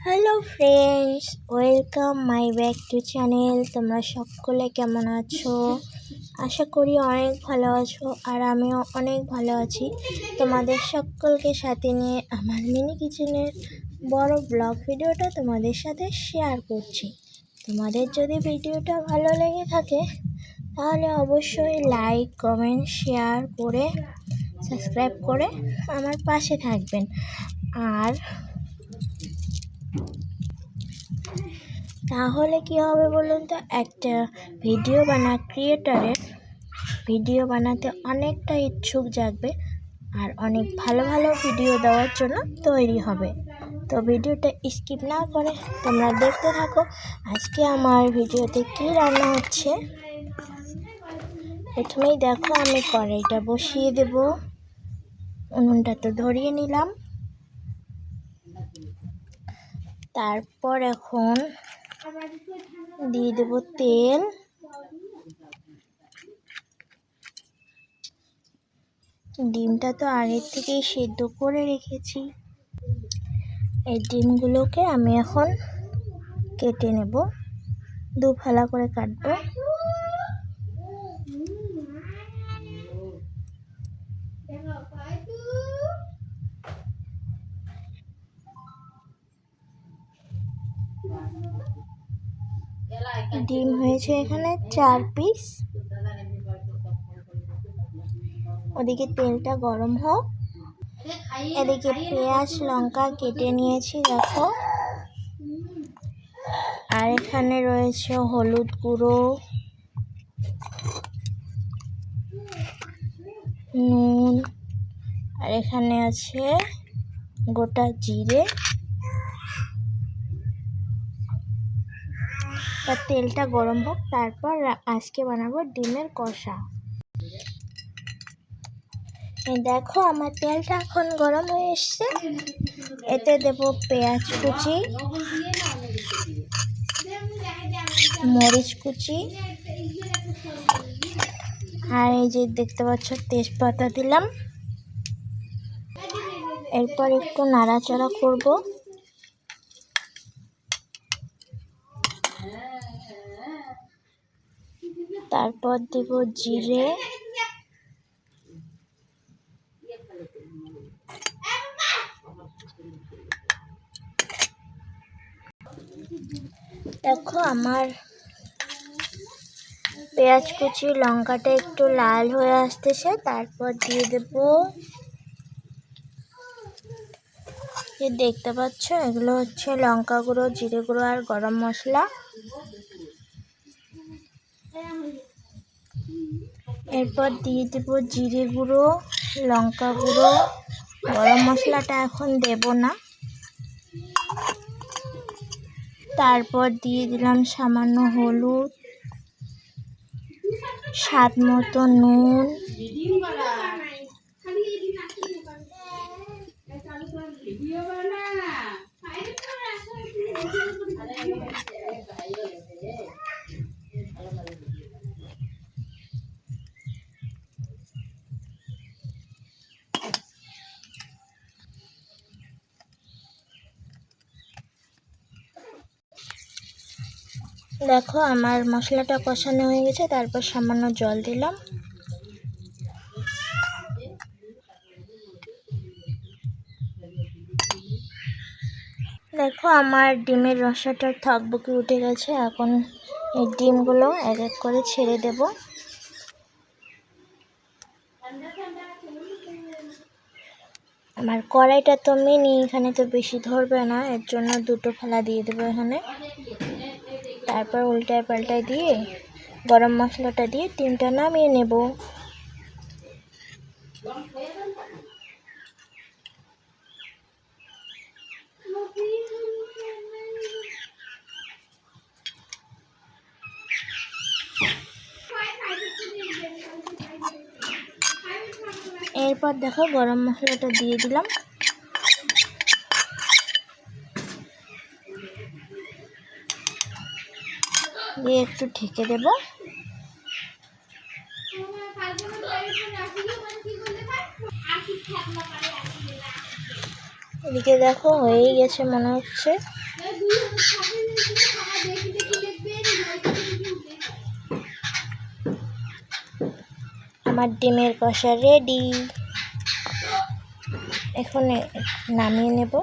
Hello friends, welcome my back to channel. তোমরা সকলে কেমন আছো? আশা করি অনেক ভালো আছো, আর আমিও অনেক ভালো আছি। তোমাদের সকলকে সাথে নিয়ে আমার মিনি কিচেনের বড় ব্লগ ভিডিওটা তোমাদের সাথে শেয়ার করছি। তোমাদের যদি ভিডিওটা ভালো লেগে থাকে তাহলে অবশ্যই লাইক, কমেন্ট, শেয়ার করে সাবস্ক্রাইব করে আমার পাশে থাকবেন। আর তাহলে কি হবে বলুন তো, একটা ক্রিয়েটরের ভিডিও বানাতে অনেকটা ইচ্ছুক জাগবে আর অনেক ভালো ভালো ভিডিও দেওয়ার জন্য তৈরি হবে। তো ভিডিওটা স্কিপ না করে তোমরা দেখতে থাকো। আজকে আমার ভিডিওতে কি রান্না হচ্ছে। প্রথমেই দেখো, আমি কড়াইটা বসিয়ে দেব। উনুনটা তো ধরিয়ে নিলাম। তারপর এখন দিয়ে দেব তেল। ডিমটা তো আগের থেকেই সেদ্ধ করে রেখেছি। এই ডিমগুলোকে আমি এখন কেটে নেব, দুফালা করে কাটবো। ডিম হয়েছে এখানে 4 পিস। ওদিকে তেলটা গরম হোক, এদিকে পেঁয়াজ লঙ্কা কেটে নিয়েছি দেখো। আর এখানে রয়েছে হলুদ গুঁড়ো, নুন, আর এখানে আছে গোটা জিরে। তেলটা গরম হোক, তারপর আজকে বানাবো ডিমের কষা। দেখো আমার তেলটা এখন গরম হয়ে এসছে। এতে দেব পেঁয়াজ কুচি, মরিচ কুচি, আর এই যে দেখতে পাচ্ছ তেজপাতা দিলাম। এরপর একটু নাড়াচাড়া করব। তারপর দেব জিরে, দেখো আমার পেঁয়াজ কুচি লঙ্কাটা একটু লাল হয়ে আসতেছে। তারপর দিয়ে দেব, দেখতে পাচ্ছ এগুলো হচ্ছে লঙ্কা গুঁড়ো, জিরে গুঁড়ো আর গরম মশলা। এরপর দিয়ে দেব জিরে গুঁড়ো, লঙ্কা গুঁড়ো, গরম মশলাটা এখন দেব না। তারপর দিয়ে দিলাম সামান্য হলুদ, স্বাদ মতো নুন, দেখো আমার মশলাটা কষানো হয়ে গেছে। তারপর সামান্য জল দিলাম। দেখো আমার ডিমের রসাটা থকবকে উঠে গেছে। এখন এই ডিমগুলো এক এক করে ছেড়ে দেব। আমার কড়াইটা তো মিনি, এখানে তো বেশি ধরবে না, এর জন্য 2টো ফেলা দিয়ে দেবো এখানে। তারপর উল্টায় পাল্টায় দিয়ে গরম মশলাটা দিয়ে ডিমটা নামিয়ে নেব। এরপর দেখো গরম মশলাটা দিয়ে দিলাম। দিয়ে একটু ঢেকে দেব। এদিকে দেখো হয়েই গেছে মনে হচ্ছে। আমার ডিমের কষা রেডি। এখন নামিয়ে নেব।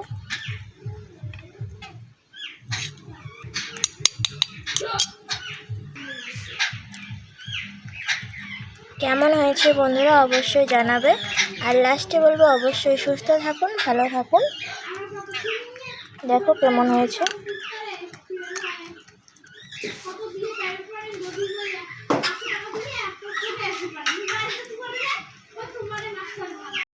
কেমন হয়েছে বন্ধুরা অবশ্যই জানাবে। আর লাস্টে বলবো অবশ্যই সুস্থ থাকুন, ভালো থাকুন। দেখো কেমন হয়েছে।